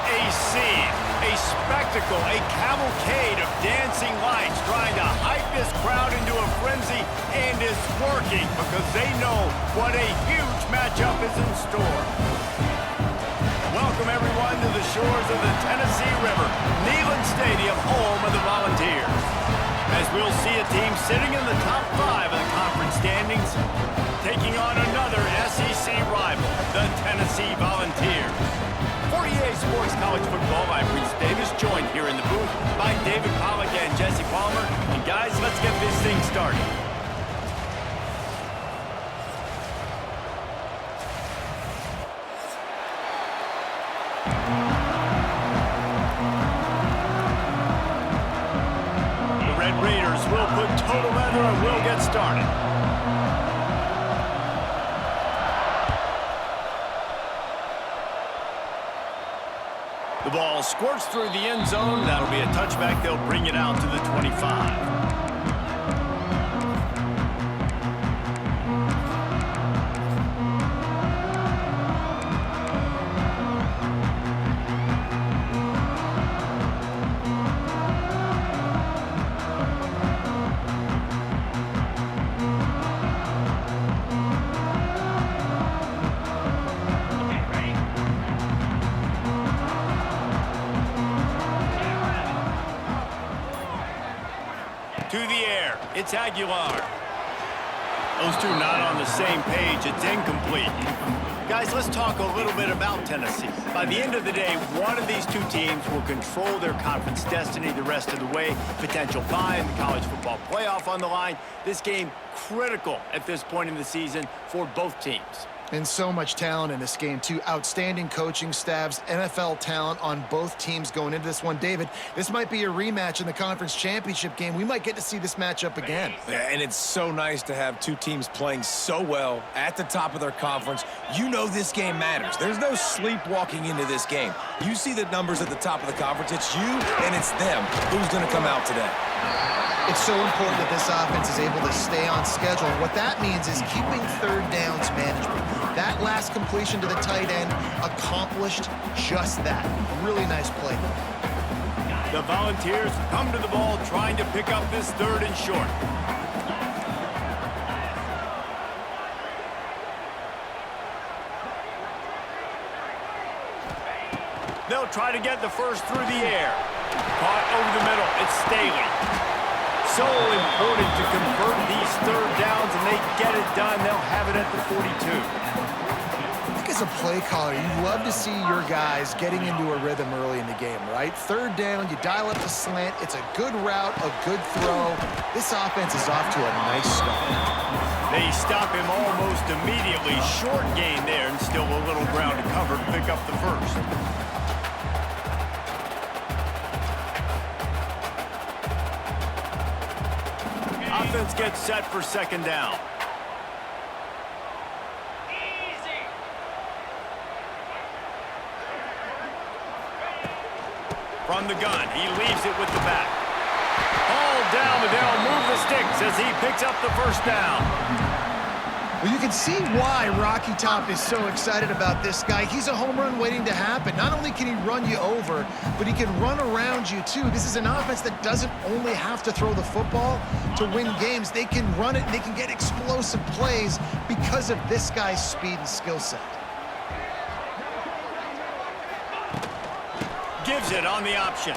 a scene, a spectacle, a cavalcade of dancing lights trying to hype this crowd into a frenzy, and it's working because they know what a huge matchup is in store. Welcome everyone to the shores of the Tennessee River, Neyland Stadium, home of the Volunteers. As we'll see a team sitting in the top 5 of the conference standings, taking on another SEC rival, the Tennessee Volunteers. For EA Sports College Football, I'm Reese Davis, joined here in the booth by David Pollack and Jesse Palmer. And guys, let's get this thing started. The Red Raiders will put total leather and we'll get started. The ball squirts through the end zone. That'll be a touchback. They'll bring it out to the 25. To the air, it's Aguilar. Those two not on the same page. It's incomplete. Guys, let's talk a little bit about Tennessee. By the end of the day, one of these two teams will control their conference destiny the rest of the way. Potential bye in the college football playoff on the line. This game critical at this point in the season for both teams. And so much talent in this game, too. Outstanding coaching staffs, NFL talent on both teams going into this one. David, this might be a rematch in the conference championship game. We might get to see this matchup again. Yeah, and it's so nice to have two teams playing so well at the top of their conference. You know this game matters. There's no sleepwalking into this game. You see the numbers at the top of the conference. It's you and it's them. Who's going to come out today? It's so important that this offense is able to stay on schedule. And what that means is keeping third downs management. That last completion to the tight end accomplished just that. Really nice play. The Volunteers come to the ball trying to pick up this third and short. They'll try to get the first through the air. Caught over the middle. It's Staley. So important to convert these third downs, and they get it done. They'll have it at the 42. I think as a play caller, you love to see your guys getting into a rhythm early in the game, right? Third down, you dial up the slant. It's a good route, a good throw. This offense is off to a nice start. They stop him almost immediately. Short gain there, and still a little ground to cover to pick up the first. Offense gets set for second down. From the gun, he leaves it with the back. All down, but they'll move the sticks as he picks up the first down. Well, you can see why Rocky Top is so excited about this guy. He's a home run waiting to happen. Not only can he run you over, but he can run around you, too. This is an offense that doesn't only have to throw the football to win games. They can run it, and they can get explosive plays because of this guy's speed and skill set. Gives it on the option.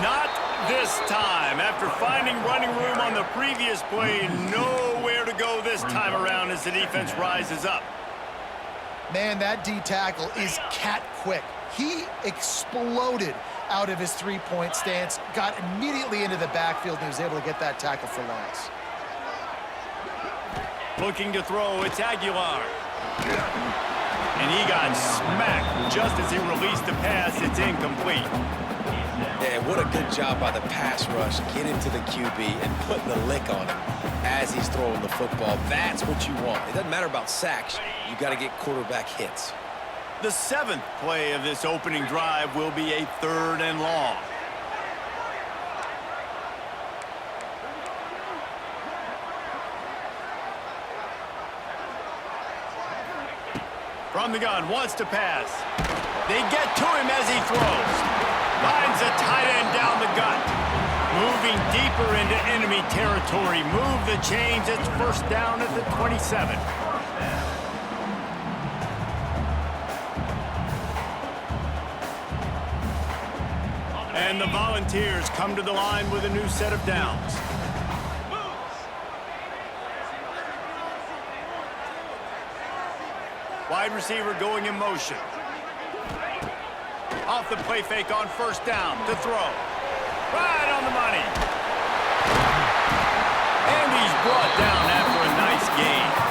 Not this time. After finding running room on the previous play, nowhere to go this time around as the defense rises up. Man, that D tackle is cat quick. He exploded out of his three-point stance, got immediately into the backfield, and he was able to get that tackle for loss. Looking to throw, it's Aguilar. And he got smacked just as he released the pass. It's incomplete. Yeah, what a good job by the pass rush, getting to the QB and putting the lick on him as he's throwing the football. That's what you want. It doesn't matter about sacks. You got to get quarterback hits. The seventh play of this opening drive will be a third and long. From the gun, wants to pass. They get to him as he throws. Finds a tight end down the gut. Moving deeper into enemy territory. Move the chains. It's first down at the 27. And the Volunteers come to the line with a new set of downs. Wide receiver going in motion. Off the play fake on first down to throw. Right on the money. And he's brought down after a nice gain.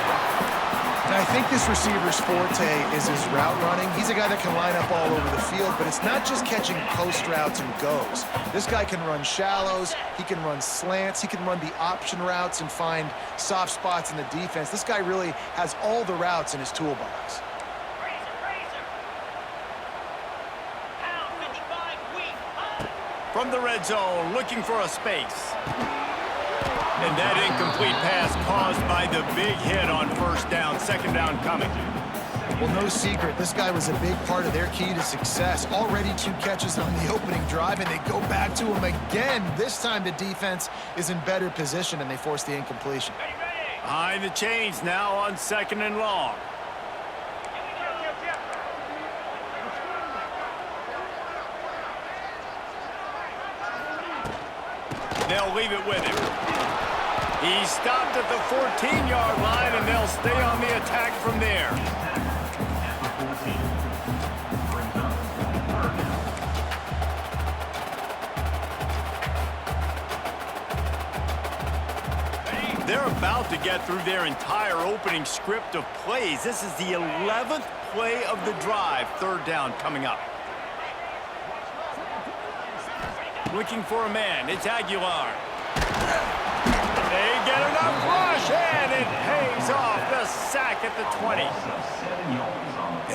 I think this receiver's forte is his route running. He's a guy that can line up all over the field, but it's not just catching post routes and goes. This guy can run shallows, he can run slants, he can run the option routes and find soft spots in the defense. This guy really has all the routes in his toolbox. From the red zone, looking for a space. And that incomplete pass caused by the big hit on first down. Second down coming. Well, no secret, this guy was a big part of their key to success. Already 2 catches on the opening drive, and they go back to him again. This time the defense is in better position, and they force the incompletion. Behind the chains now on second and long. They'll leave it with him. He stopped at the 14-yard line, and they'll stay on the attack from there. They're about to get through their entire opening script of plays. This is the 11th play of the drive. Third down coming up. Looking for a man. It's Aguilar. They get enough rush, and it pays off. The sack at the 20.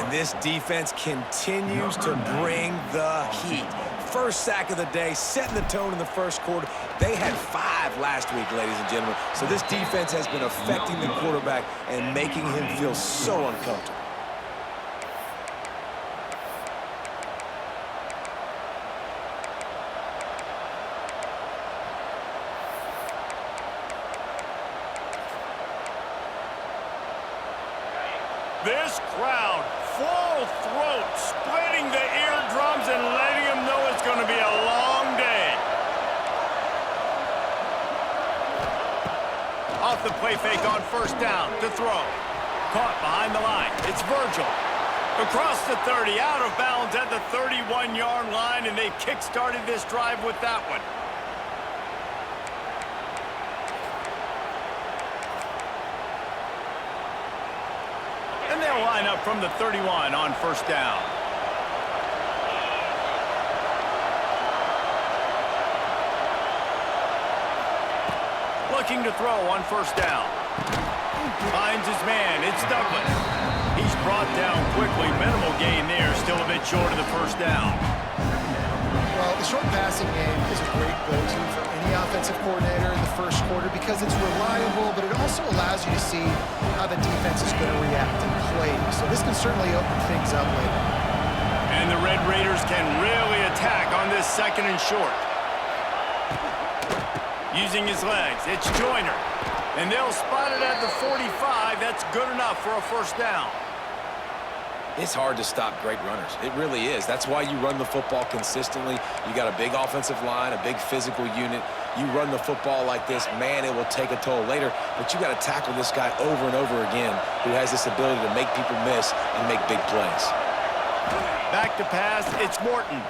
And this defense continues to bring the heat. First sack of the day, setting the tone in the first quarter. They had 5 last week, ladies and gentlemen. So this defense has been affecting the quarterback and making him feel so uncomfortable. This crowd, full throat, splitting the eardrums and letting them know it's going to be a long day. Off the play fake on first down to throw. Caught behind the line. It's Virgil. Across the 30, out of bounds at the 31-yard line, and they've kick-started this drive with that one. And they'll line up from the 31 on first down. Looking to throw on first down. Finds his man. It's Douglas. He's brought down quickly. Minimal gain there. Still a bit short of the first down. Well, the short passing game is a great go-to for any offensive coordinator in the first quarter because it's reliable, but it also allows you to see how the defense is going to react and play. So this can certainly open things up later. And the Red Raiders can really attack on this second and short. Using his legs, it's Joyner. And they'll spot it at the 45. That's good enough for a first down. It's hard to stop great runners. It really is. That's why you run the football consistently. You got a big offensive line, a big physical unit. You run the football like this, man, it will take a toll later. But you got to tackle this guy over and over again who has this ability to make people miss and make big plays. Back to pass, it's Morton.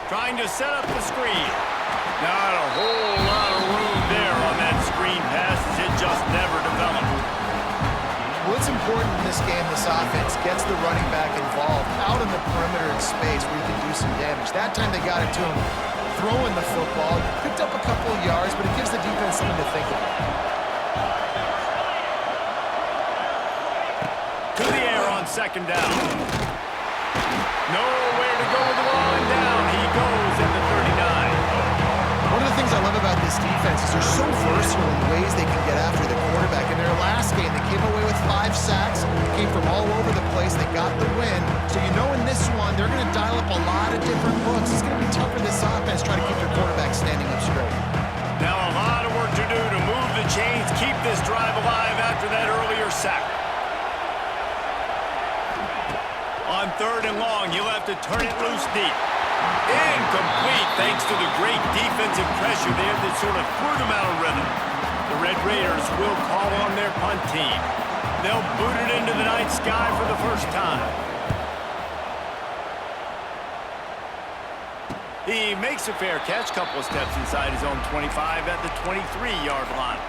Trying to set up the screen. Not a whole lot of room there on that screen pass as it just never developed. Well, it's important in this game, this offense gets the running back involved out in the perimeter in space where you can do some damage. That time they got it to him throwing the football. Picked up a couple of yards, but it gives the defense something to think about. To the air on second down. Nowhere to go with the ball and down. He goes at the 39. One of the things I love about this defense is they're so versatile in ways they can get after the quarterback. In their last game, they came away with 5 sacks, came from all over the place. They got the win. So you know in they're going to dial up a lot of different looks. It's going to be tough for this offense trying to keep their quarterback standing up straight. Now a lot of work to do to move the chains, keep this drive alive after that earlier sack. On 3rd and long, you'll have to turn it loose deep. Incomplete thanks to the great defensive pressure there that sort of threw them out of rhythm. The Red Raiders will call on their punt team. They'll boot it into the night sky for the first time. He makes a fair catch, couple of steps inside his own 25 at the 23-yard line.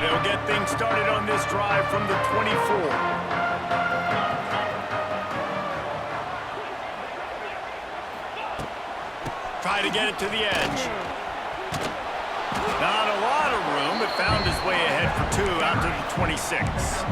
They'll get things started on this drive from the 24. Try to get it to the edge. Not a lot of room, but found his way ahead for 2 out to the 26.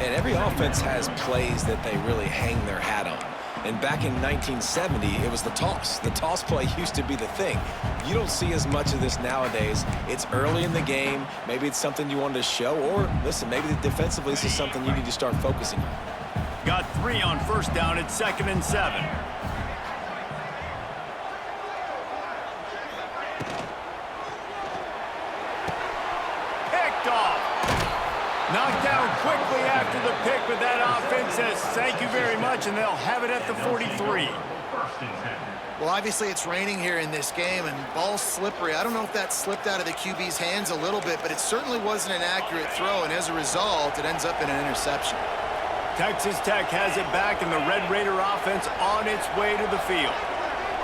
And every offense has plays that they really hang their hat on. And back in 1970, it was the toss. The toss play used to be the thing. You don't see as much of this nowadays. It's early in the game. Maybe it's something you wanted to show. Or, listen, maybe defensively this is something you need to start focusing on. Got 3 on 1st down at 2nd and 7. Knocked down quickly after the pick, but that offense says thank you very much, and they'll have it at the 43. Well, obviously it's raining here in this game, and ball's slippery. I don't know if that slipped out of the QB's hands a little bit, but it certainly wasn't an accurate throw, and as a result, it ends up in an interception. Texas Tech has it back, and the Red Raider offense on its way to the field.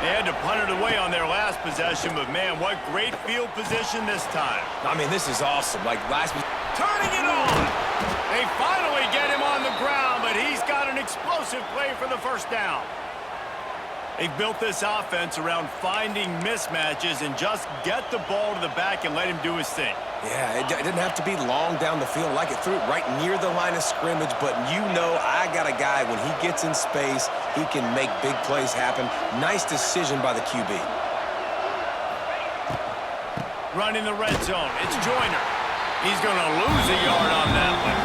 They had to punt it away on their last possession, but man, what great field position this time. I mean, this is awesome. Like last... Turning it on! They finally get him on the ground, but he's got an explosive play for the first down. They've built this offense around finding mismatches and just get the ball to the back and let him do his thing. Yeah, it didn't have to be long down the field. Like it threw it right near the line of scrimmage, but you know I got a guy, when he gets in space, he can make big plays happen. Nice decision by the QB. Running the red zone, it's Joyner. He's going to lose a yard on that one.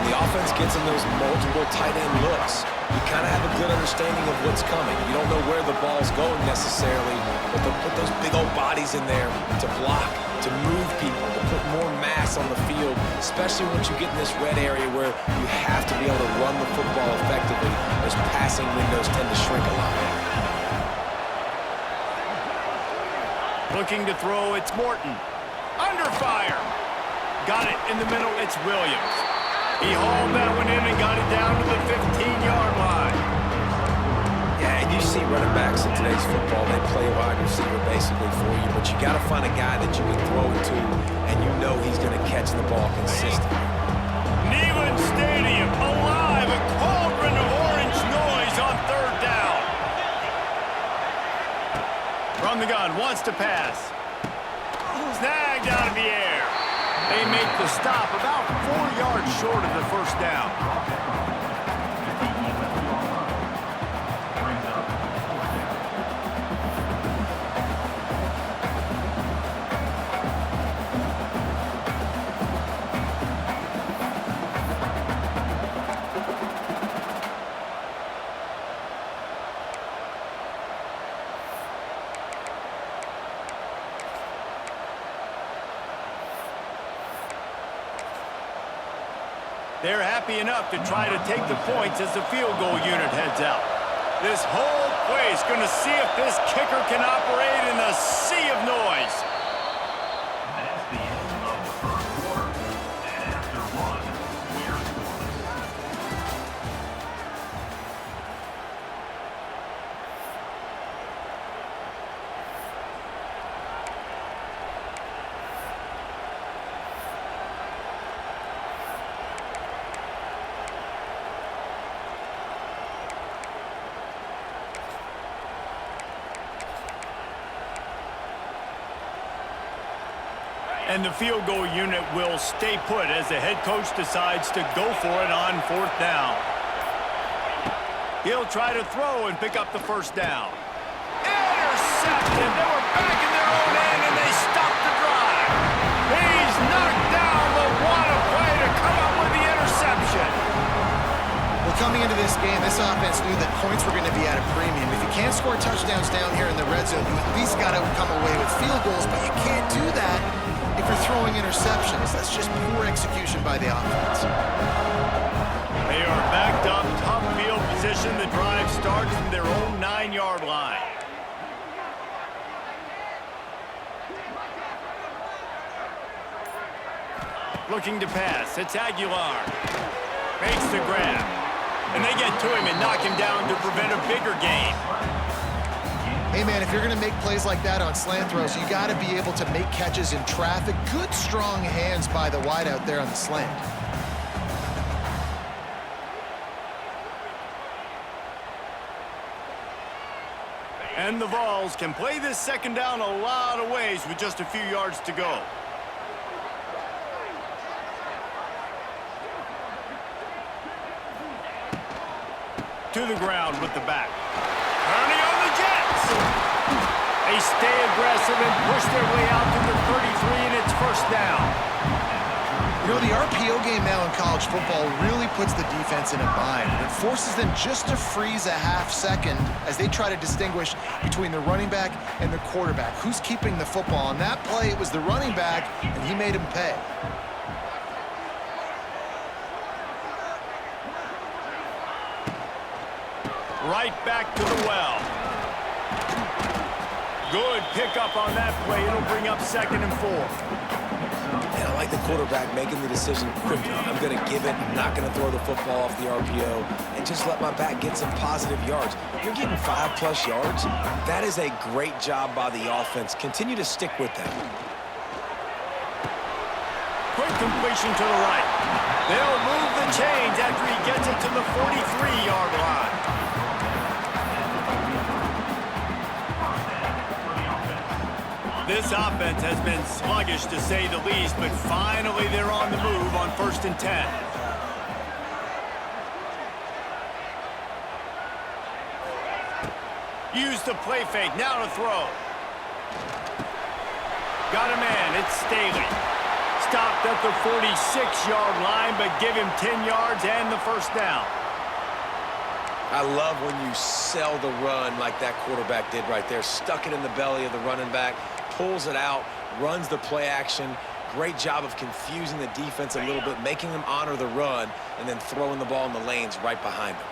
When the offense gets in those multiple tight end looks, you kind of have a good understanding of what's coming. You don't know where the ball's going necessarily, but they'll put those big old bodies in there to block, to move people, to put more mass on the field, especially once you get in this red area where you have to be able to run the football effectively. Those passing windows tend to shrink a lot. Looking to throw, it's Morton. Under fire. Got it in the middle, it's Williams. He hauled that one in and got it down to the 15-yard line. Yeah, and you see running backs in today's football, they play wide receiver basically for you, but you got to find a guy that you can throw it to, and you know he's going to catch the ball consistently. Neyland Stadium alive, a cauldron of orange noise on 3rd down. From the gun, wants to pass. Snagged out of the air. They make the stop about 4 yards short of the first down. They're happy enough to try to take the points as the field goal unit heads out. This whole place going to see if this kicker can operate in the sea of noise. That's the end of the first quarter. And after one, we're scoreless. And the field goal unit will stay put as the head coach decides to go for it on 4th down. He'll try to throw and pick up the first down. Intercepted! They were back in their own end at least got to come away with field goals, but you can't do that if you're throwing interceptions. That's just poor execution by the offense. They are backed up, tough field position. The drive starts from their own 9-yard line. Looking to pass. It's Aguilar. Makes the grab. And they get to him and knock him down to prevent a bigger gain. Hey, man, if you're going to make plays like that on slant throws, you got to be able to make catches in traffic. Good, strong hands by the wideout there on the slant. And the Vols can play this second down a lot of ways with just a few yards to go. To the ground with the back. Turning on the Jets. They stay aggressive and push their way out to the 33, and it's first down. You know, the RPO game now in college football really puts the defense in a bind. It forces them just to freeze a half second as they try to distinguish between the running back and the quarterback. Who's keeping the football? On that play, it was the running back, and he made him pay. Right back to the well. Good pickup on that play. It'll bring up 2nd and 4. And I like the quarterback making the decision quickly. I'm going to give it. I'm not going to throw the football off the RPO and just let my back get some positive yards. You're getting 5+ yards. That is a great job by the offense. Continue to stick with that. Quick completion to the right. They'll move the chains after he gets it to the 43-yard line. This offense has been sluggish, to say the least, but finally they're on the move on 1st and 10. Use the play fake, now to throw. Got a man, it's Staley. Stopped at the 46-yard line, but give him 10 yards and the first down. I love when you sell the run like that quarterback did right there. Stuck it in the belly of the running back, pulls it out, runs the play action. Great job of confusing the defense a little bit, making them honor the run, and then throwing the ball in the lanes right behind them.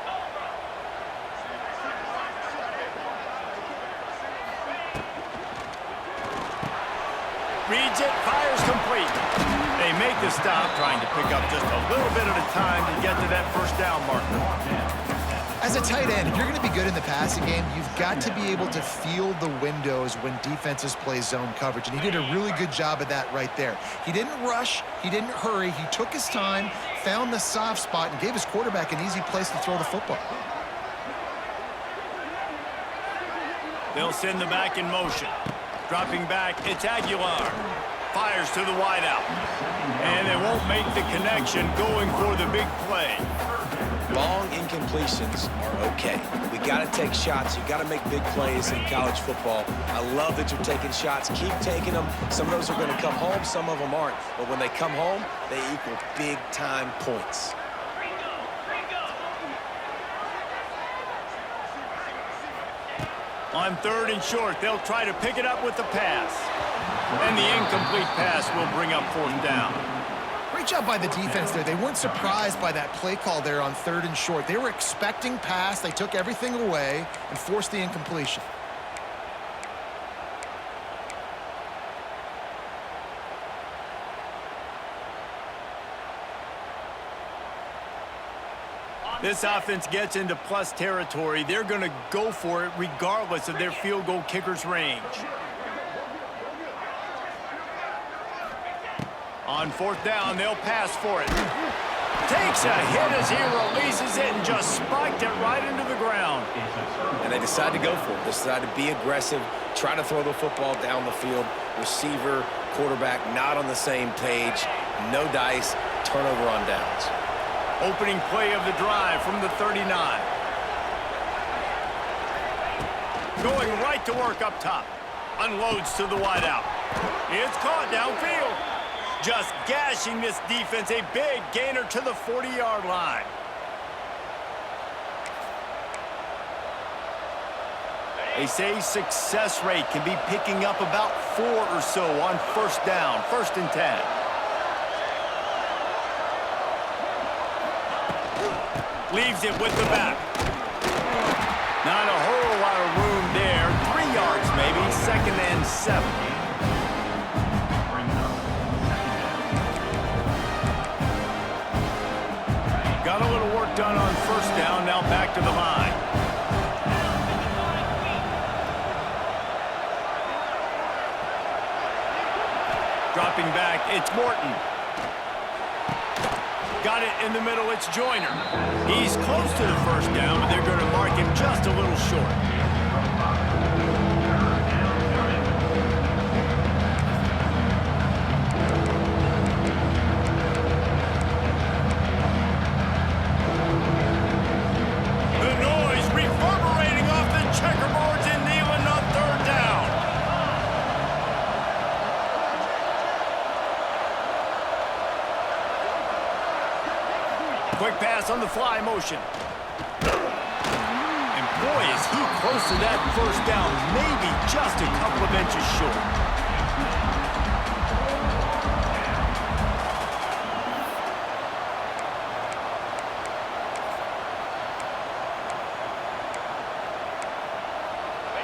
Reads it, fires complete. They make the stop, trying to pick up just a little bit at a time to get to that first down marker. As a tight end, if you're going to be good in the passing game, you've got to be able to feel the windows when defenses play zone coverage, and he did a really good job of that right there. He didn't rush, he didn't hurry, he took his time, found the soft spot, and gave his quarterback an easy place to throw the football. They'll send the back in motion. Dropping back, it's Aguilar. Fires to the wideout. And they won't make the connection going for the big play. Long incompletions are okay. We got to take shots. You got to make big plays in college football. I love that you're taking shots. Keep taking them. Some of those are going to come home. Some of them aren't. But when they come home, they equal big-time points. On 3rd and short, they'll try to pick it up with the pass. And the incomplete pass will bring up 4th down. Great job by the defense there. They weren't surprised by that play call there on 3rd and short. They were expecting pass. They took everything away and forced the incompletion. This offense gets into plus territory. They're going to go for it regardless of their field goal kicker's range. On 4th down, they'll pass for it. Takes a hit as he releases it and just spiked it right into the ground. And they decide to go for it. They decide to be aggressive, try to throw the football down the field. Receiver, quarterback, not on the same page. No dice, turnover on downs. Opening play of the drive from the 39. Going right to work up top. Unloads to the wideout. It's caught downfield. Just gashing this defense. A big gainer to the 40-yard line. They say success rate can be picking up about 4 or so on first down, 1st and 10. Leaves it with the back. Not a whole lot of room there. 3 yards maybe, 2nd and 7. Got a little work done on first down, now back to the line. Dropping back, it's Morton. Got it in the middle, it's Joyner. He's close to the first down, but they're going to mark him just a little short. The noise reverberating off the checkerboards in Neyland on 3rd down. Quick pass on the fly motion. And boy, is he close to that first down, maybe just a couple of inches short.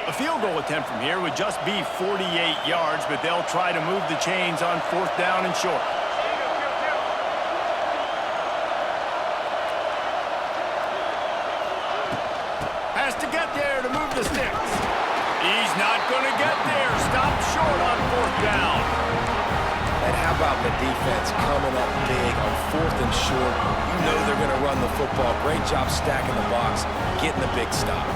A field goal attempt from here would just be 48 yards, but they'll try to move the chains on 4th down and short. Has to get there to move the sticks. He's not going to get there. Stop short on 4th down. And how about the defense coming up big on 4th and short? You know they're going to run the football. Great job stacking the box, getting the big stop.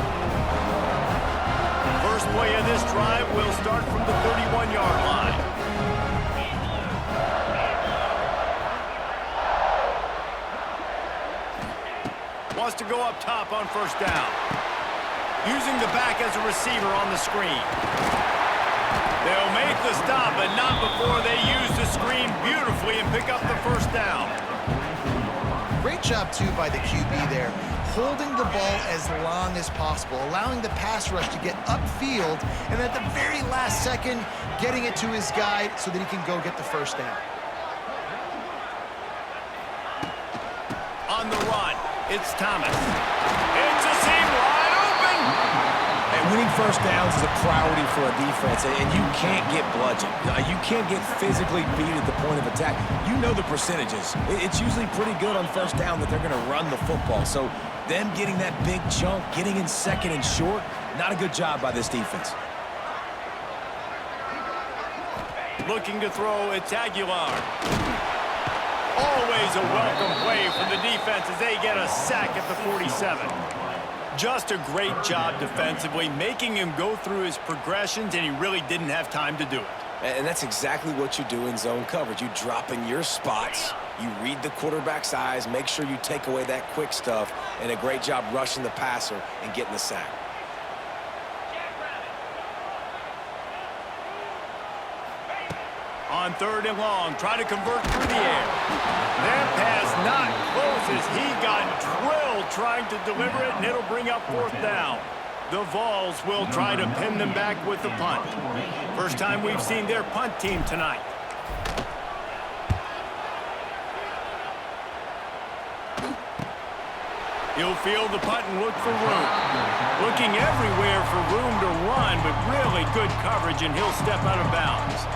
First play of this drive will start from the 31-yard line. Wants to go up top on first down. Using the back as a receiver on the screen. They'll make the stop, but not before they use the screen beautifully and pick up the first down. Great job, too, by the QB there. Holding the ball as long as possible, allowing the pass rush to get upfield, and at the very last second, getting it to his guy so that he can go get the first down. On the run, it's Thomas. It's a seam wide open. And winning first downs is a priority for a defense, and you can't get bludgeoned. You can't get physically beat at the point of attack. You know the percentages. It's usually pretty good on first down that they're going to run the football. So them getting that big chunk, getting in 2nd and short, not a good job by this defense. Looking to throw, it's Aguilar. Always a welcome play from the defense as they get a sack at the 47. Just a great job defensively, making him go through his progressions, and he really didn't have time to do it. And that's exactly what you do in zone coverage. You drop in your spots, you read the quarterback's eyes, make sure you take away that quick stuff, and a great job rushing the passer and getting the sack. On 3rd and long, try to convert through the air. That pass not close as he got drilled trying to deliver it, and it'll bring up 4th down. The Vols will try to pin them back with the punt. First time we've seen their punt team tonight. He'll field the punt and look for room. Looking everywhere for room to run, but really good coverage, and he'll step out of bounds.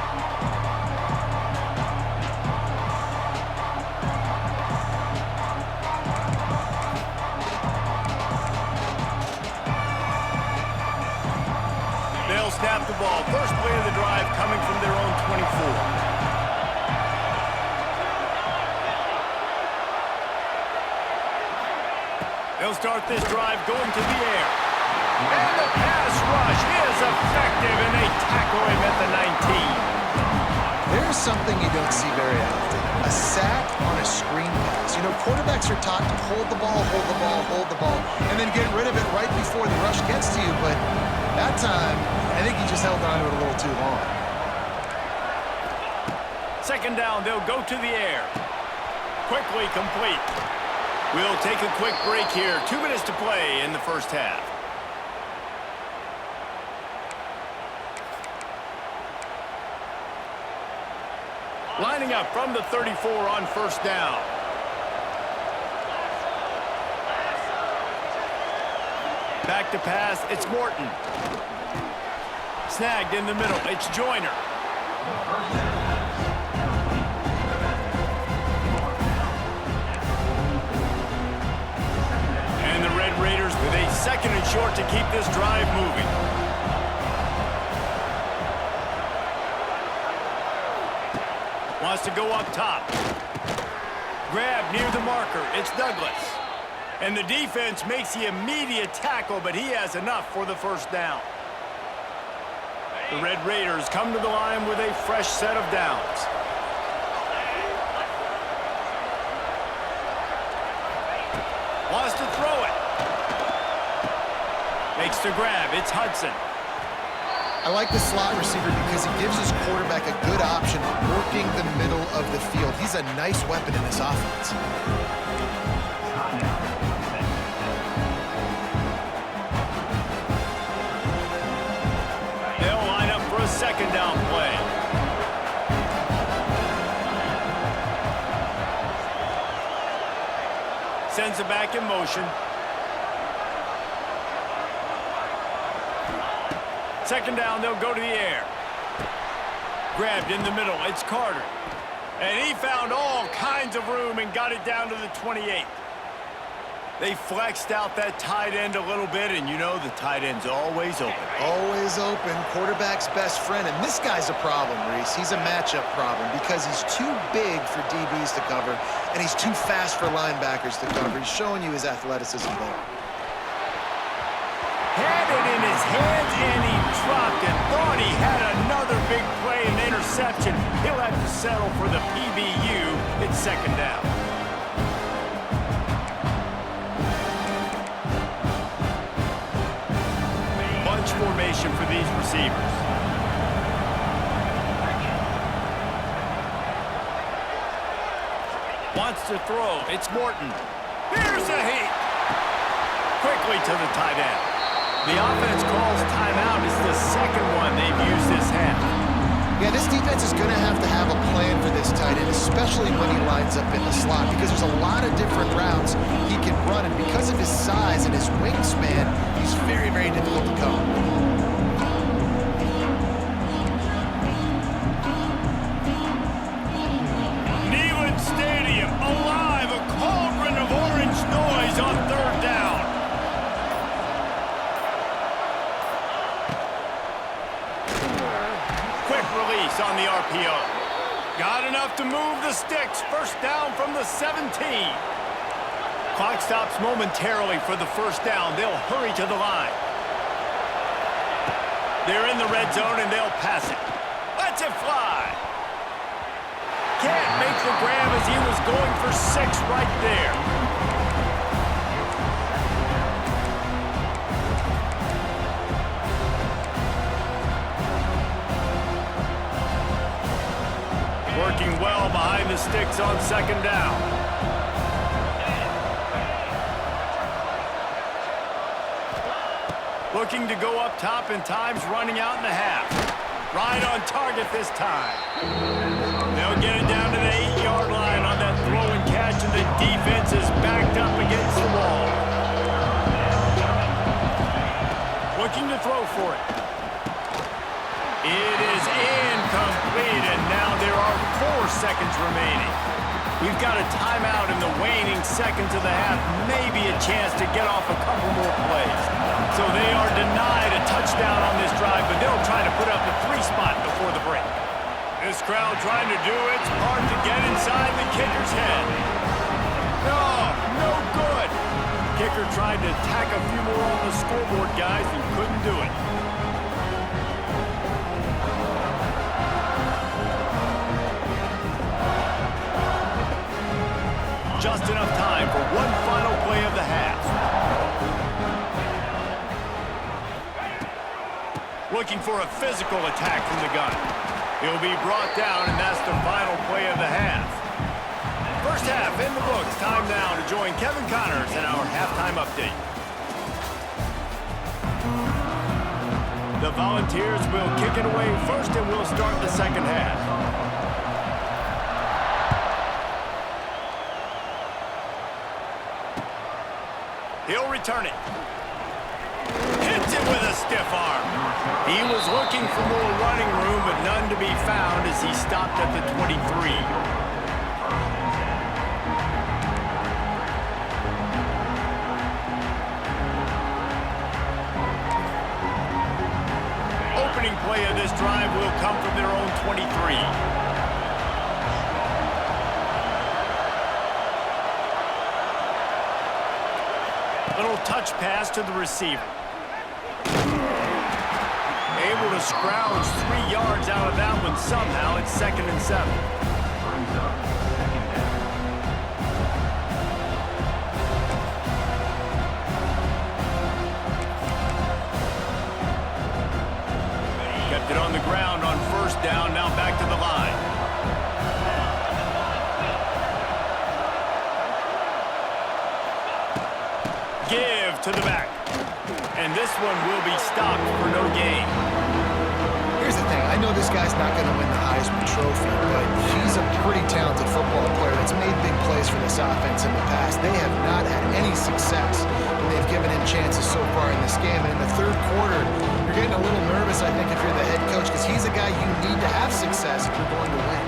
They'll snap the ball. First play of the drive coming from their own 24. They'll start this drive going to the air. And the pass rush is effective, and they tackle him at the 19. There's something you don't see very often. A sack on a screen pass. You know, quarterbacks are taught to hold the ball, and then get rid of it right before the rush gets to you. But that time, I think he just held on to it a little too long. 2nd down, they'll go to the air. Quickly complete. We'll take a quick break here. 2 minutes to play in the first half. Lining up from the 34 on first down. Back to pass, it's Morton. Snagged in the middle, it's Joyner. And the Red Raiders with a second and short to keep this drive moving. Wants to go up top. Grab near the marker. It's Douglas. And the defense makes the immediate tackle, but he has enough for the first down. The Red Raiders come to the line with a fresh set of downs. Wants to throw it. Makes the grab. It's Hudson. I like the slot receiver because he gives his quarterback a good option working the middle of the field. He's a nice weapon in this offense. They'll line up for a second down play. Sends it back in motion. Second down, they'll go to the air. Grabbed in the middle, it's Carter. And he found all kinds of room and got it down to the 28. They flexed out that tight end a little bit, and you know the tight end's always open. Always open, quarterback's best friend. And this guy's a problem, Reese. He's a matchup problem because he's too big for DBs to cover, and he's too fast for linebackers to cover. He's showing you his athleticism there. Had it in his hands, and he dropped it. Thought he had another big play and interception. He'll have to settle for the PBU. It's second down. Bunch formation for these receivers. Wants to throw. It's Morton. Here's a heat. Quickly to the tight end. The offense calls timeout. It's the second one they've used this half. Yeah, this defense is going to have a plan for this tight end, especially when he lines up in the slot, because there's a lot of different routes he can run, and because of his size and his wingspan, he's very, very difficult to cover. Neyland Stadium alive, a cauldron of orange noise on third down. Quick release on the RPO. Got enough to move the sticks. First down from the 17. Clock stops momentarily for the first down. They'll hurry to the line. They're in the red zone and they'll pass it. Let's it fly. Can't make the grab as he was going for 6 right there. Working well behind the sticks on second down. Looking to go up top, and time's running out in the half. Right on target this time. They'll get it down to the 8-yard line on that throw and catch, and the defense is backed up against the wall. Looking to throw for it. It is incomplete, and now there are 4 seconds remaining. We've got a timeout in the waning seconds of the half, maybe a chance to get off a couple more plays. So they are denied a touchdown on this drive, but they'll try to put up a 3 spot before the break. This crowd trying to do its part to get inside the kicker's head. No good. Kicker tried to tack a few more on the scoreboard, guys, and couldn't do it. Just enough time for one final play of the half. Looking for a physical attack from the gun. He'll be brought down, and that's the final play of the half. First half in the books. Time now to join Kevin Connors in our halftime update. The Volunteers will kick it away first, and we'll start the second half. He'll return it. Hits it with a stiff arm. He was looking for more running room, but none to be found as he stopped at the 23. Opening play of this drive will come from their own 23. Little touch pass to the receiver. Able to scrounge 3 yards out of that one somehow. It's 2nd and 7. Brings up second down. Kept it on the ground on 1st down. Now back to the line. Give to the back. And this one will be stopped for no gain. Here's the thing. I know this guy's not going to win the Heisman Trophy, but he's a pretty talented football player that's made big plays for this offense in the past. They have not had any success when they've given him chances so far in this game. And in the 3rd quarter, you're getting a little nervous, I think, if you're the head coach, because he's a guy you need to have success if you're going to win.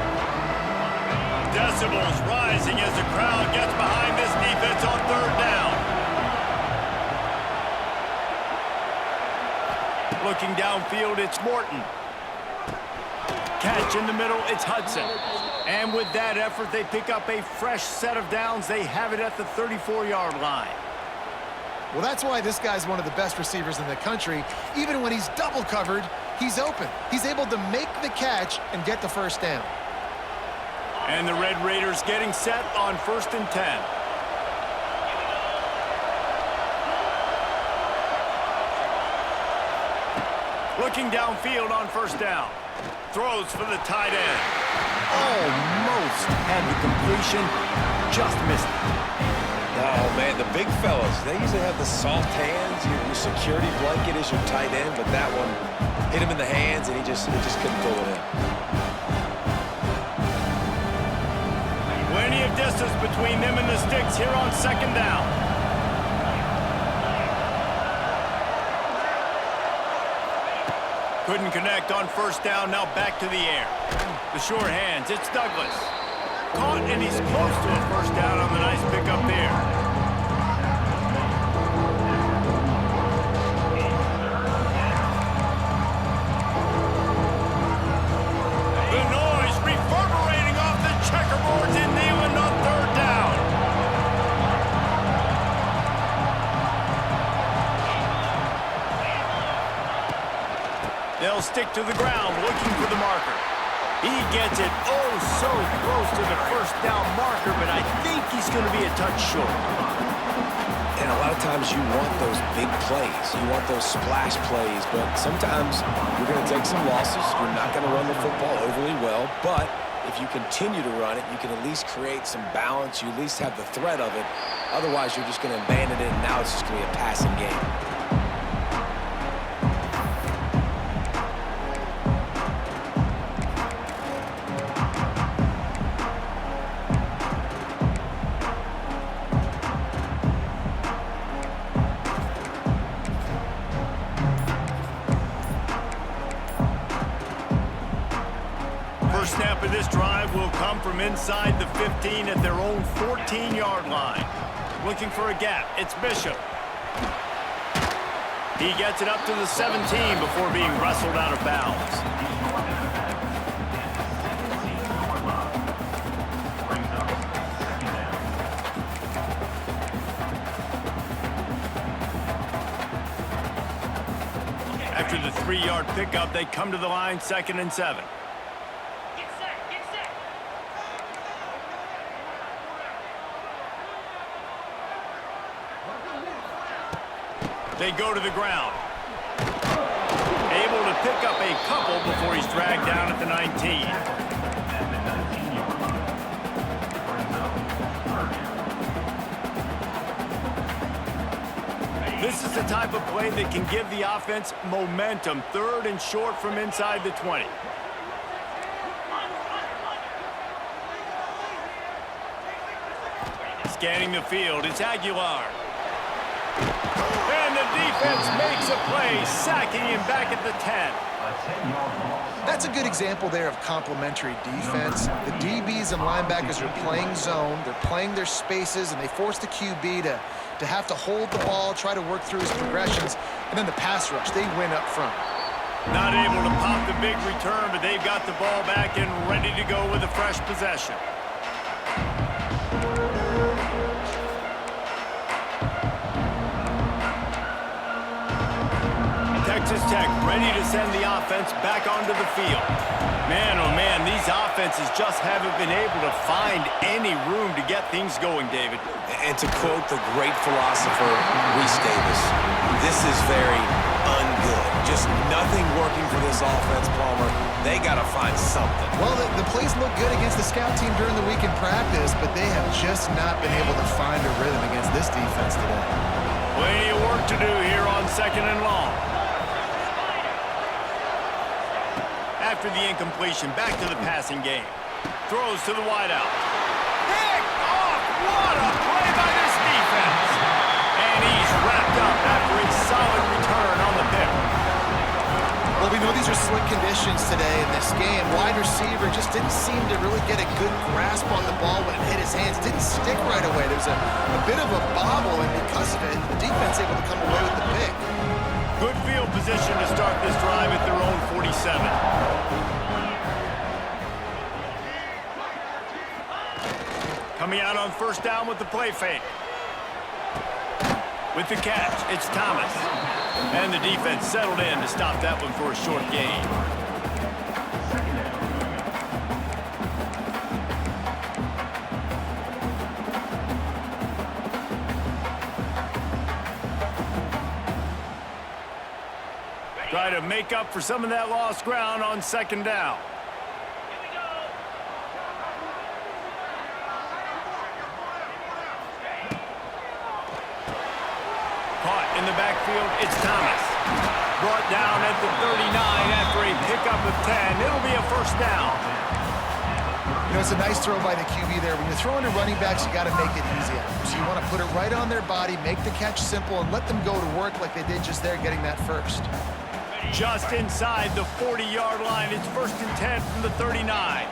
Decibels rising as the crowd gets behind this defense on 3rd down. Looking downfield, it's Morton. Catch in the middle, it's Hudson. And with that effort, they pick up a fresh set of downs. They have it at the 34-yard line. Well, that's why this guy's one of the best receivers in the country. Even when he's double covered, he's open. He's able to make the catch and get the 1st down. And the Red Raiders getting set on 1st and 10. Looking downfield on 1st down. Throws for the tight end. Almost had the completion. Just missed it. Oh, man, the big fellas, they usually have the soft hands. Your security blanket is your tight end, but that one hit him in the hands, and he just couldn't pull it in. Plenty of distance between them and the sticks here on 2nd down. Couldn't connect on 1st down, now back to the air. The sure hands, it's Douglas. Caught, and he's close to a 1st down on the nice pickup there. The noise reverberating off the checkerboards in Neyland on 3rd down. They'll stick to the ground, looking for the marker. He gets it so close to the 1st down marker, but I think he's going to be a touch short. And a lot of times you want those big plays. You want those splash plays, but sometimes you're going to take some losses. You're not going to run the football overly well, but if you continue to run it, you can at least create some balance. You at least have the threat of it. Otherwise, you're just going to abandon it, and now it's just going to be a passing game. Snap of this drive will come from inside the 15 at their own 14-yard line. Looking for a gap, it's Bishop. He gets it up to the 17 before being wrestled out of bounds. After the 3-yard pickup, they come to the line 2nd and 7. They go to the ground. Able to pick up a couple before he's dragged down at the 19. This is the type of play that can give the offense momentum. 3rd and short from inside the 20. Scanning the field, it's Aguilar. defense makes a play, sacking him back at the 10. A 10-yard loss. That's a good example there of complementary defense. The DBs and linebackers are playing zone, they're playing their spaces, and they force the QB to have to hold the ball, try to work through his progressions, and then the pass rush, they win up front. Not able to pop the big return, but they've got the ball back and ready to go with a fresh possession. Texas Tech ready to send the offense back onto the field. Man, oh man, these offenses just haven't been able to find any room to get things going, David. And to quote the great philosopher, Reese Davis, this is very ungood. Just nothing working for this offense, Palmer. They got to find something. Well, the plays look good against the scout team during the week in practice, but they have just not been able to find a rhythm against this defense today. Plenty of work to do here on 2nd and long. After the incompletion, back to the passing game. Throws to the wideout. Pick off! What a play by this defense! And he's wrapped up after a solid return on the pick. Well, we know these are slick conditions today in this game. Wide receiver just didn't seem to really get a good grasp on the ball when it hit his hands. Didn't stick right away. There was a bit of a bobble, and because of it, the defense able to come away with the pick. Good field position to start this drive at their own 47. Coming out on 1st down with the play fake. With the catch, it's Thomas. And the defense settled in to stop that one for a short gain. Try to make up for some of that lost ground on 2nd down. Caught in the backfield, it's Thomas. Brought down at the 39 after a pickup of 10. It'll be a 1st down. You know, it's a nice throw by the QB there. When you're throwing to running backs, you got to make it easy on them. So you want to put it right on their body, make the catch simple, and let them go to work like they did just there, getting that first. Just inside the 40-yard line. It's 1st and 10 from the 39.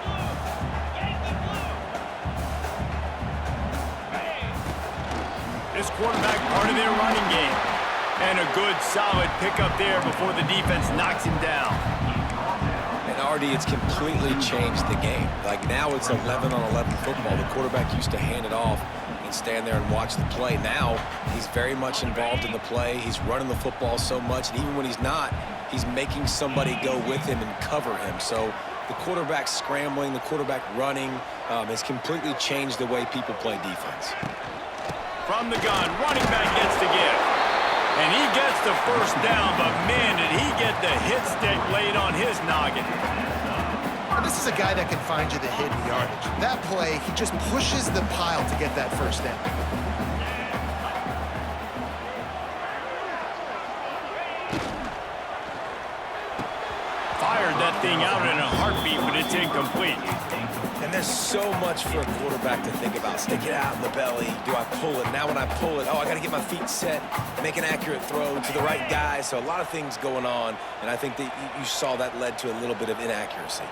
This quarterback part of their running game. And a good, solid pickup there before the defense knocks him down. And RD, it's completely changed the game. Like now it's 11-on-11 football. The quarterback used to hand it off and stand there and watch the play. Now he's very much involved in the play. He's running the football so much, and even when he's not, he's making somebody go with him and cover him. So the quarterback scrambling, the quarterback running has completely changed the way people play defense. From the gun, running back gets the give. And he gets the 1st down, but man, did he get the hit stick laid on his noggin. This is a guy that can find you the hidden yardage. That play, he just pushes the pile to get that 1st down. Fired that thing out in a heartbeat, but it's incomplete. And there's so much for a quarterback to think about. Stick it out in the belly. Do I pull it? Now when I pull it, oh, I got to get my feet set, make an accurate throw to the right guy. So a lot of things going on, and I think that you saw that led to a little bit of inaccuracy.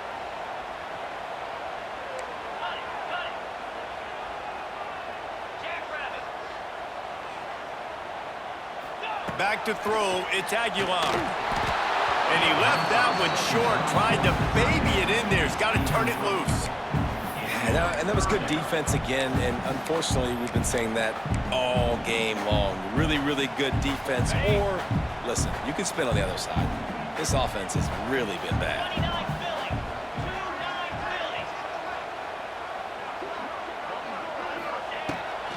Back to throw, it's Aguilar. And he left that one short, tried to baby it in there. He's got to turn it loose. And that was good defense again, and unfortunately, we've been saying that all game long. Really, really good defense. Or, listen, you can spin on the other side. This offense has really been bad.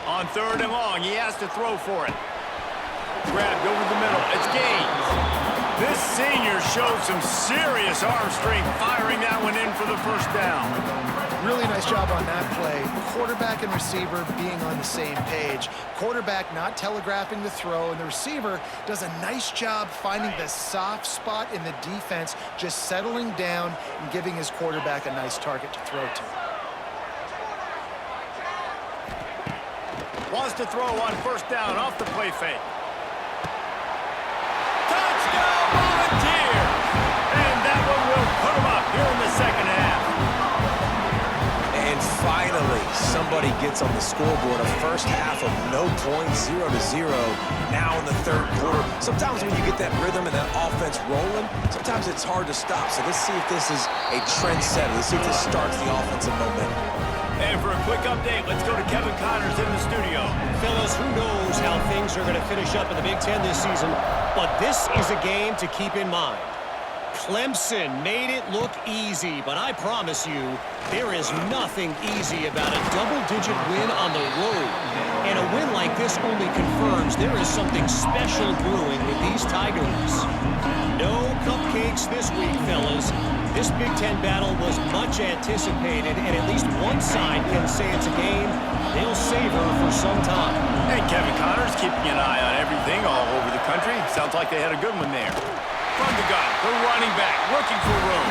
On 3rd and long, he has to throw for it. Grabbed over the middle. It's Gaines. This senior showed some serious arm strength firing that one in for the 1st down. Really nice job on that play. Quarterback and receiver being on the same page. Quarterback not telegraphing the throw, and the receiver does a nice job finding the soft spot in the defense, just settling down and giving his quarterback a nice target to throw to. Wants to throw on 1st down off the play fake. everybody gets on the scoreboard. A first half of no points, 0-0, now in the third quarter. Sometimes when you get that rhythm and that offense rolling, sometimes it's hard to stop. So let's see if this is a trend setter. Let's see if this starts the offensive momentum. And for a quick update, let's go to Kevin Connors in the studio. Fellas, who knows how things are going to finish up in the Big Ten this season, but this is a game to keep in mind. Clemson made it look easy, but I promise you, there is nothing easy about a double-digit win on the road. And a win like this only confirms there is something special brewing with these Tigers. No cupcakes this week, fellas. This Big Ten battle was much anticipated, and at least one side can say it's a game they'll savor for some time. And Kevin Connors keeping an eye on everything all over the country. Sounds like they had a good one there. From the gun, the running back looking for room.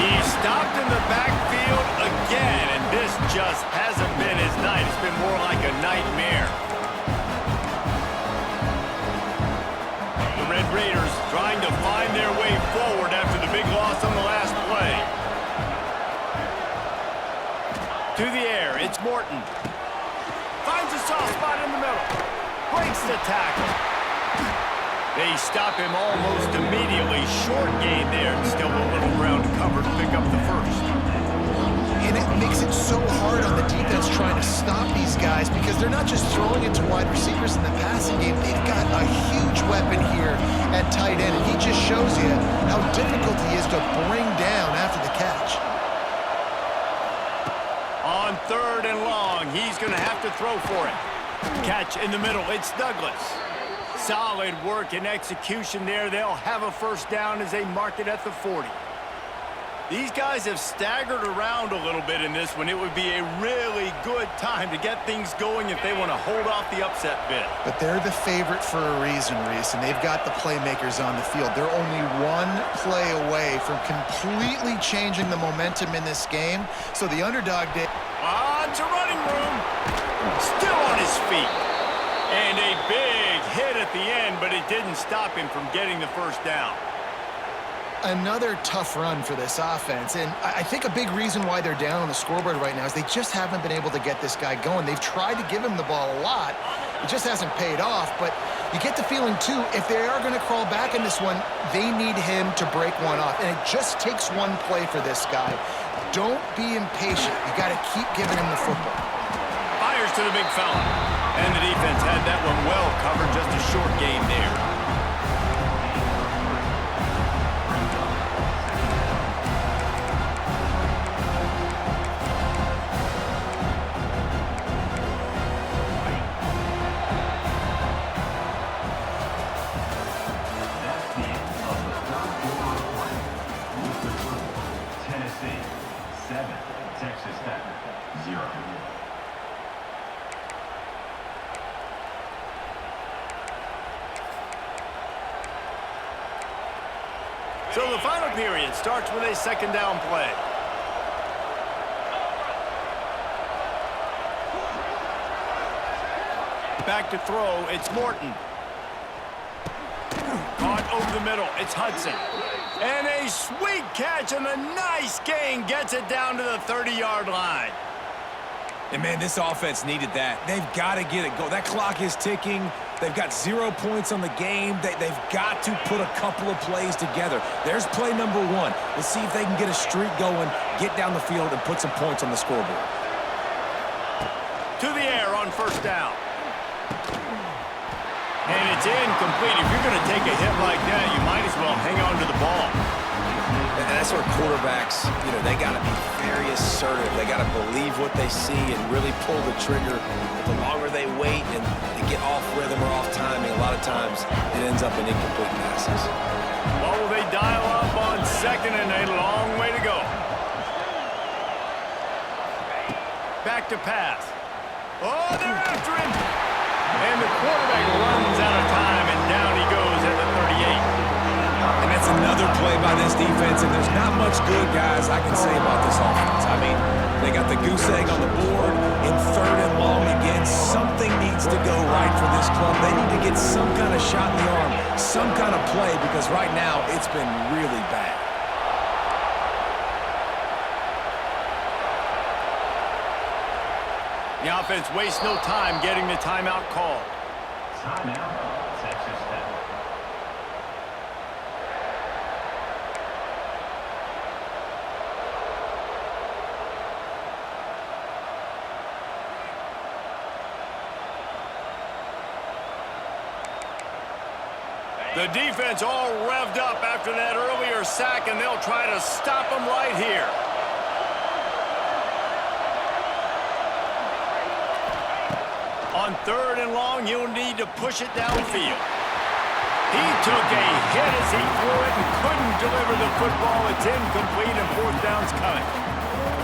He's stopped in the backfield again, and this just hasn't been his night. It's been more like a nightmare. The Red Raiders trying to find their way forward after the big loss on the last play. To the air, it's Morton. Finds a soft spot in the middle. Breaks the tackle. They stop him almost immediately. Short gain there, and still a little ground to cover to pick up the first. And it makes it so hard on the defense trying to stop these guys because they're not just throwing it to wide receivers in the passing game. They've got a huge weapon here at tight end, and he just shows you how difficult he is to bring down after the catch. On third and long, he's going to have to throw for it. Catch in the middle, it's Douglas. Solid work and execution there. They'll have a first down as they mark it at the 40. These guys have staggered around a little bit in this one. It would be a really good time to get things going if they want to hold off the upset bid. But they're the favorite for a reason, Reese, and they've got the playmakers on the field. They're only one play away from completely changing the momentum in this game. So the underdog did. On to running room. Still on his feet. And a big hit at the end, but it didn't stop him from getting the first down. Another tough run for this offense, and I think a big reason why they're down on the scoreboard right now is they just haven't been able to get this guy going. They've tried to give him the ball a lot. It just hasn't paid off, but you get the feeling, too, if they are going to crawl back in this one, they need him to break one off, and it just takes one play for this guy. Don't be impatient. You got to keep giving him the football. Fires to the big fella. And the defense had that one well covered, just a short gain there. That's the end of the third quarter of play. With the score, Tennessee 7, Texas Tech 0. So the final period starts with a second down play. Back to throw, it's Morton. Caught over the middle, it's Hudson. And a sweet catch and a nice gain gets it down to the 30-yard line. And, man, this offense needed that. They've got to get it going. That clock is ticking. They've got 0 points on the game. They've got to put a couple of plays together. There's play number 1. Let's see if they can get a streak going, get down the field, and put some points on the scoreboard. To the air on first down. And it's incomplete. If you're going to take a hit like that, you might as well hang on to the ball. And that's where quarterbacks, they got to be very assertive. They got to believe what they see and really pull the trigger. The longer they wait and they get off rhythm or off timing, a lot of times it ends up in incomplete passes. Well, they dial up on second and a long way to go. Back to pass. Oh, they're after him. And the quarterback runs out of time, and down he goes at the 38. And that's another play by this defense, and there's not much good, guys, I can say about this offense. I mean, they got the goose egg on the board in third and long again. Something needs to go right for this club. They need to get some kind of shot in the arm, some kind of play, because right now it's been really bad. The offense wastes no time getting the timeout called. Timeout, Texas Tech. The defense all revved up after that earlier sack, and they'll try to stop them right here. On 3rd and long, you'll need to push it downfield. He took a hit as he threw it and couldn't deliver the football. It's incomplete, and 4th down's coming.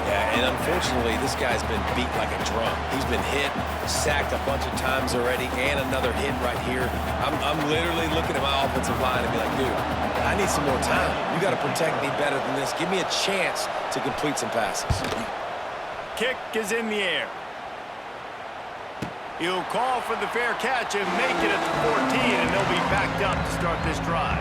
Yeah, and unfortunately, this guy's been beat like a drum. He's been hit, sacked a bunch of times already, and another hit right here. I'm literally looking at my offensive line and be like, dude, I need some more time. You got to protect me better than this. Give me a chance to complete some passes. Kick is in the air. He'll call for the fair catch and make it at the 14, and they'll be backed up to start this drive.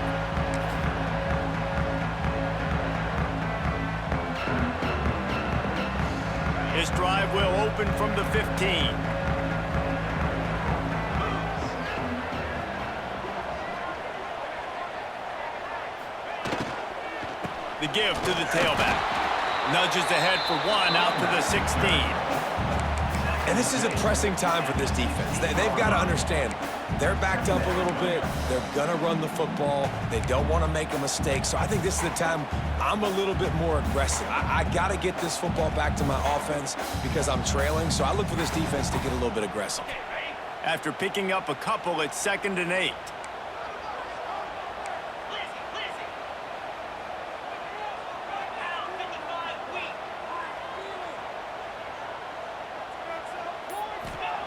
This drive will open from the 15. The give to the tailback. Nudges ahead for 1 out to the 16. And this is a pressing time for this defense. They've got to understand, they're backed up a little bit. They're going to run the football. They don't want to make a mistake. So I think this is the time I'm a little bit more aggressive. I got to get this football back to my offense because I'm trailing. So I look for this defense to get a little bit aggressive. After picking up a couple, it's 2nd and 8.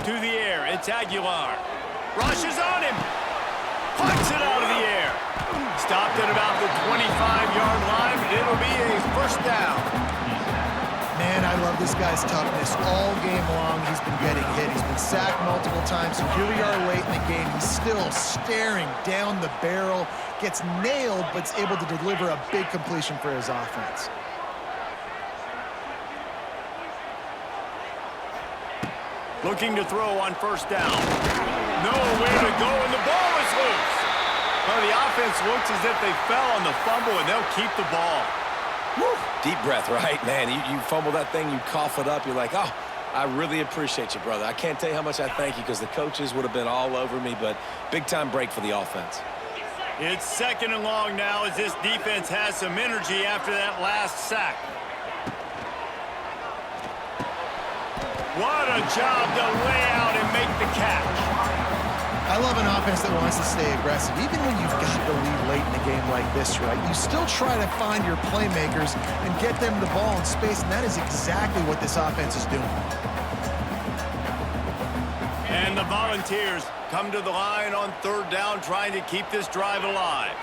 To the air, it's Aguilar. Rushes on him. Puts it out of the air. Stopped at about the 25-yard line, but it'll be a 1st down. Man, I love this guy's toughness. All game long, he's been getting hit. He's been sacked multiple times, so here we are late in the game. He's still staring down the barrel, gets nailed, but is able to deliver a big completion for his offense. Looking to throw on 1st down. Nowhere to go, and the ball is loose. Well, the offense looks as if they fell on the fumble, and they'll keep the ball. Woo. Deep breath, right, man? You fumble that thing, you cough it up, you're like, oh, I really appreciate you, brother. I can't tell you how much I thank you because the coaches would have been all over me, but big-time break for the offense. It's 2nd and long now as this defense has some energy after that last sack. What a job to lay out and make the catch. I love an offense that wants to stay aggressive. Even when you've got the lead late in a game like this, right, you still try to find your playmakers and get them the ball in space, and that is exactly what this offense is doing. And the Volunteers come to the line on 3rd down, trying to keep this drive alive.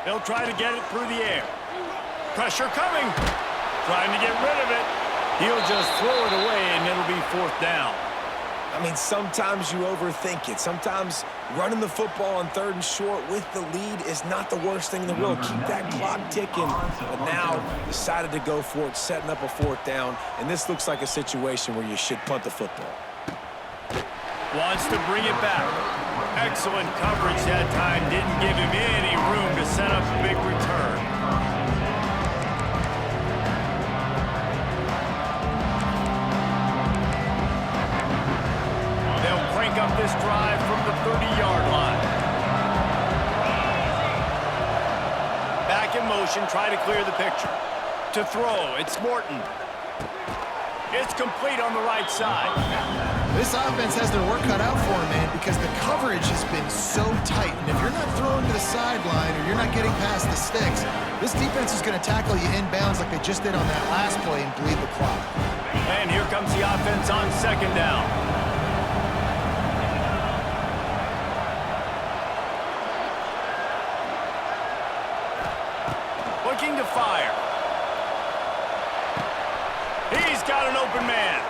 They'll try to get it through the air. Pressure coming. Trying to get rid of it. He'll just throw it away, and it'll be 4th down. I mean, sometimes you overthink it. Sometimes running the football on 3rd and short with the lead is not the worst thing in the world. Keep that clock ticking. But now decided to go for it, setting up a 4th down. And this looks like a situation where you should punt the football. Wants to bring it back. Excellent coverage that time. Didn't give him any room to set up a big return. Up this drive from the 30-yard line. Back in motion, try to clear the picture. To throw, it's Morton. It's complete on the right side. This offense has their work cut out for them, man, because the coverage has been so tight. And if you're not throwing to the sideline or you're not getting past the sticks, this defense is going to tackle you inbounds like they just did on that last play and bleed the clock. And here comes the offense on 2nd down. Looking to fire. He's got an open man.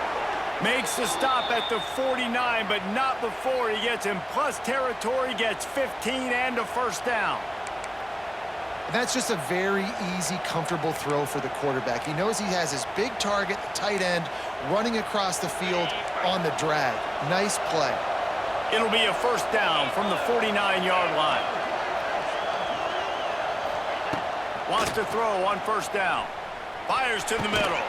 Makes the stop at the 49, but not before he gets in plus territory, gets 15 and a 1st down. And that's just a very easy, comfortable throw for the quarterback. He knows he has his big target, the tight end, running across the field on the drag. Nice play. It'll be a first down from the 49-yard line. Wants to throw on first down. Fires to the middle.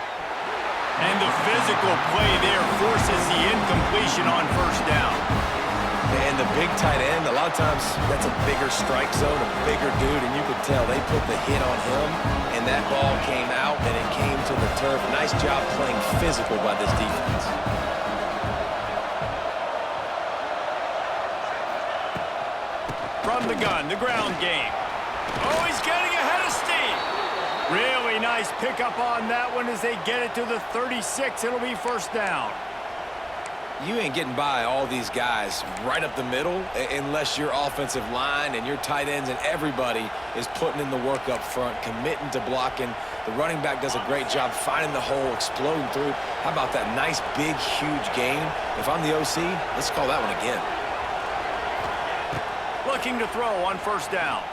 And the physical play there forces the incompletion on first down. And the big tight end, a lot of times that's a bigger strike zone, a bigger dude, and you could tell they put the hit on him, and that ball came out, and it came to the turf. Nice job playing physical by this defense. From the gun, the ground game. Oh, he's getting ahead of steam. Really nice pickup on that one as they get it to the 36. It'll be first down. You ain't getting by all these guys right up the middle unless your offensive line and your tight ends and everybody is putting in the work up front, committing to blocking. The running back does a great job finding the hole, exploding through. How about that nice, big, huge gain? If I'm the OC, let's call that one again. Looking to throw on first down.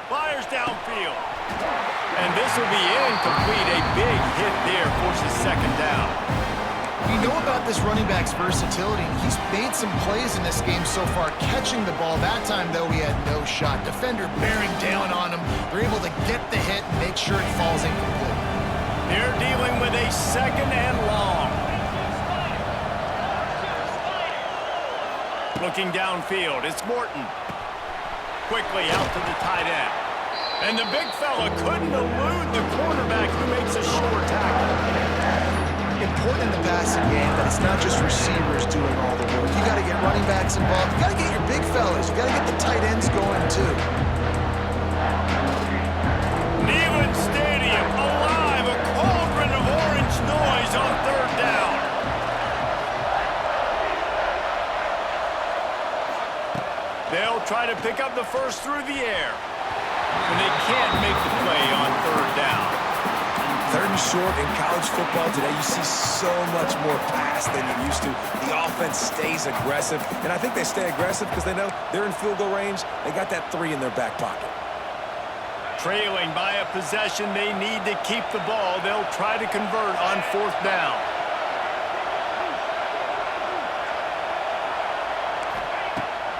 Fires downfield. And this will be incomplete. A big hit there forces second down. You know about this running back's versatility. He's made some plays in this game so far, catching the ball. That time, though, he had no shot. Defender bearing down on him. They're able to get the hit and make sure it falls incomplete. They're dealing with a second and long. Looking downfield, it's Morton. Quickly out to the tight end. And the big fella couldn't elude the quarterback who makes a sure tackle. Important in the passing game that it's not just receivers doing all the work. You got to get running backs involved. You got to get your big fellas. You got to get the tight ends going too. Neyland Stadium alive, a cauldron of orange noise on third down. They'll try to pick up the first through the air. And they can't make the play on third down. Third and short in college football today, you see so much more pass than you used to. The offense stays aggressive, and I think they stay aggressive because they know they're in field goal range. They got that 3 in their back pocket. Trailing by a possession, they need to keep the ball. They'll try to convert on fourth down.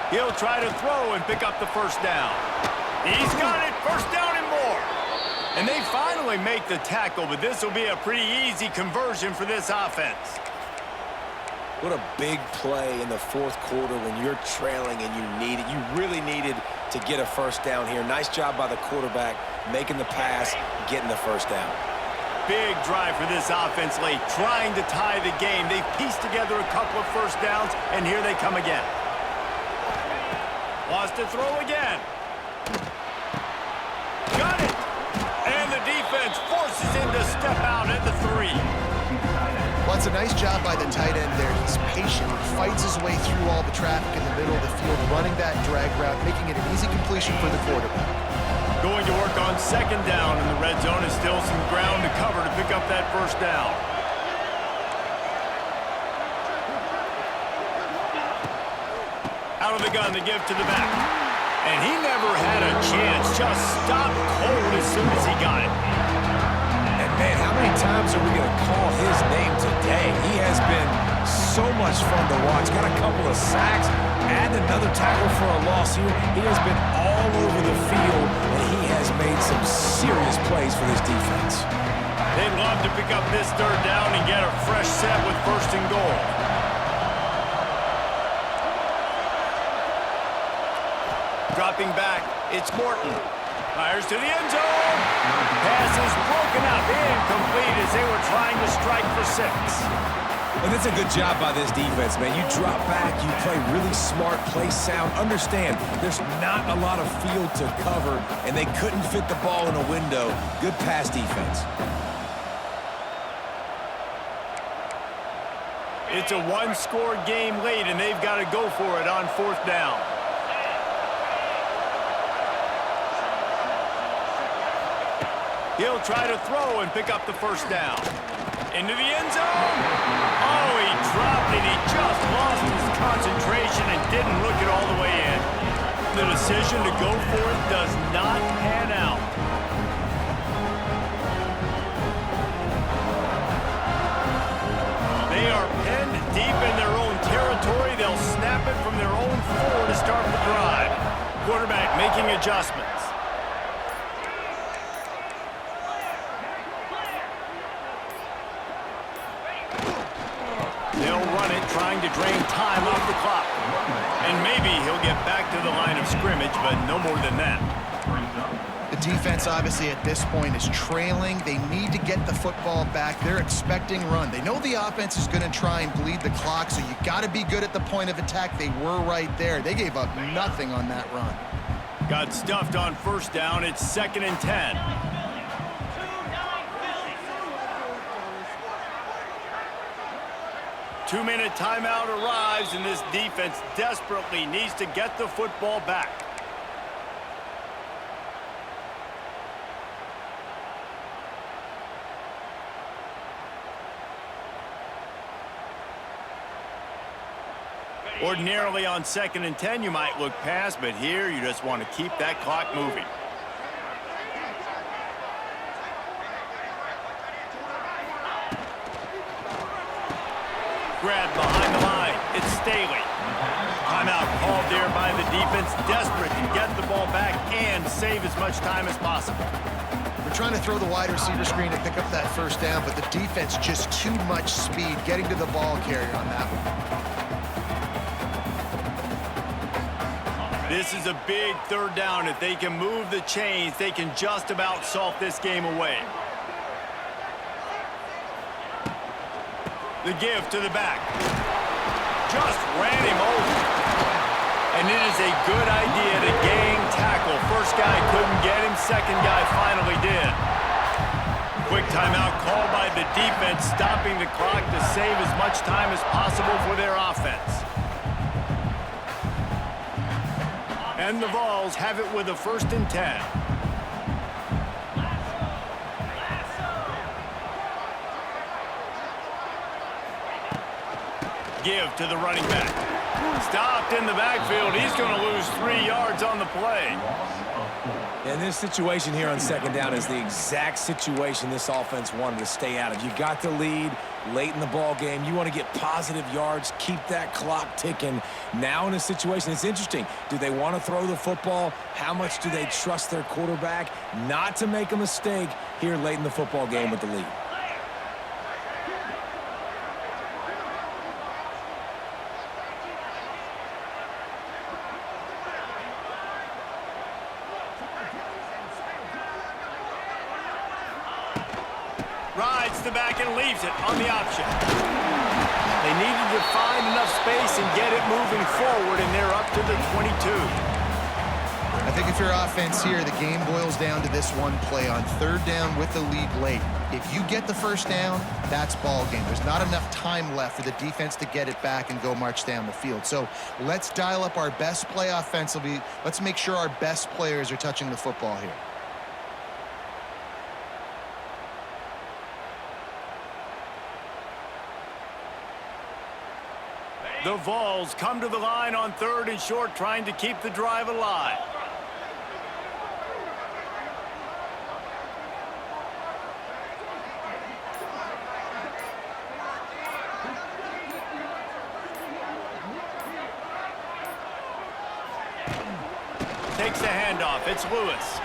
He'll try to throw and pick up the first down. He's got it, first down and more. And they finally make the tackle, but this will be a pretty easy conversion for this offense. What a big play in the fourth quarter when you're trailing and you need it. You really needed to get a first down here. Nice job by the quarterback making the pass, getting the first down. Big drive for this offense late, trying to tie the game. They've pieced together a couple of first downs, and here they come again. Wants to throw again. Got it! And the defense forces him to step out at the 3. Well, it's a nice job by the tight end there. He's patient. He fights his way through all the traffic in the middle of the field, running that drag route, making it an easy completion for the quarterback. Going to work on second down, and the red zone is still some ground to cover to pick up that first down. Out of the gun to give to the back. And he never had a chance. Just stopped cold as soon as he got it. And, man, how many times are we going to call his name today? He has been so much fun to watch. Got a couple of sacks, add another tackle for a loss here. He has been all over the field, and he has made some serious plays for this defense. They'd love to pick up this third down and get a fresh set with first and goal. Dropping back, it's Morton. Fires to the end zone. Pass is broken up, incomplete as they were trying to strike for 6. And it's a good job by this defense, man. You drop back, you play really smart, play sound. Understand, there's not a lot of field to cover, and they couldn't fit the ball in a window. Good pass defense. It's a one-score game late, and they've got to go for it on fourth down. He'll try to throw and pick up the first down. Into the end zone. Oh, he dropped it. He just lost his concentration and didn't look it all the way in. The decision to go for it does not pan out. adjustments. They'll run it, trying to drain time off the clock. And maybe he'll get back to the line of scrimmage, but no more than that. The defense, obviously, at this point is trailing. They need to get the football back. They're expecting run. They know the offense is going to try and bleed the clock, so you got to be good at the point of attack. They were right there. They gave up nothing on that run. Got stuffed on first down. It's 2nd and 10. Two-minute timeout arrives, and this defense desperately needs to get the football back. Ordinarily on 2nd and 10, you might look past, but here you just want to keep that clock moving. Grab behind the line. It's Staley. Timeout called there by the defense, desperate to get the ball back and save as much time as possible. We're trying to throw the wide receiver screen to pick up that first down, but the defense just too much speed getting to the ball carrier on that one. This is a big 3rd down. If they can move the chains, they can just about solve this game away. The give to the back. Just ran him over. And it is a good idea to gang tackle. First guy couldn't get him. Second guy finally did. Quick timeout called by the defense, stopping the clock to save as much time as possible for their offense. And the Vols have it with a 1st and 10. Give to the running back. Stopped in the backfield. He's going to lose 3 yards on the play. And this situation here on 2nd down is the exact situation this offense wanted to stay out of. You got the lead late in the ball game. You want to get positive yards, keep that clock ticking. Now in a situation, it's interesting. Do they want to throw the football? How much do they trust their quarterback not to make a mistake here late in the football game with the lead? Rides the back and leaves it on the option. They needed to find enough space and get it moving forward, and they're up to the 22. I think if you're offense here, the game boils down to this one play on 3rd down with the lead late. If you get the first down, that's ball game. There's not enough time left for the defense to get it back and go march down the field. So let's dial up our best play offensively. Let's make sure our best players are touching the football here. The Vols come to the line on 3rd and short, trying to keep the drive alive. Takes the handoff. It's Lewis.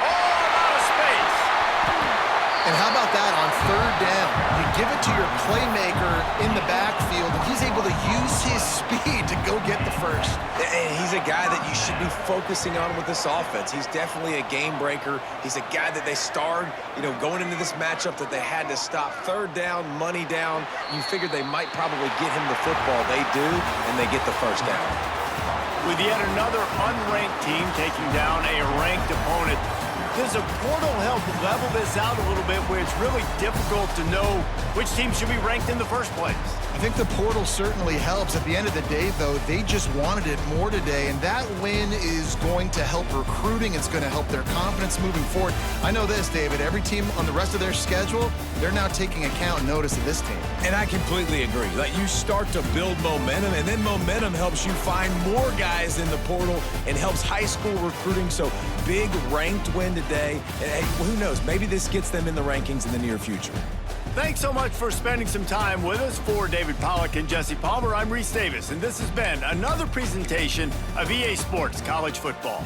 Oh, out of space. And how about that on 3rd down? You give it to your playmaker in the backfield, and he's able to use his speed to go get the first. And he's a guy that you should be focusing on with this offense. He's definitely a game breaker. He's a guy that they starred, going into this matchup that they had to stop. 3rd down, money down. You figured they might probably get him the football. They do, and they get the first down. With yet another unranked team taking down a ranked opponent, does a portal help level this out a little bit where it's really difficult to know which team should be ranked in the first place? I think the portal certainly helps. At the end of the day, though, they just wanted it more today, and that win is going to help recruiting. It's going to help their confidence moving forward. I know this, David, every team on the rest of their schedule, they're now taking account and notice of this team. And I completely agree. Like, you start to build momentum, and then momentum helps you find more guys in the portal and helps high school recruiting. So big ranked win today. day. And, hey, who knows? Maybe this gets them in the rankings in the near future. Thanks so much for spending some time with us. For David Pollack and Jesse Palmer, I'm Reese Davis, and this has been another presentation of EA Sports College Football.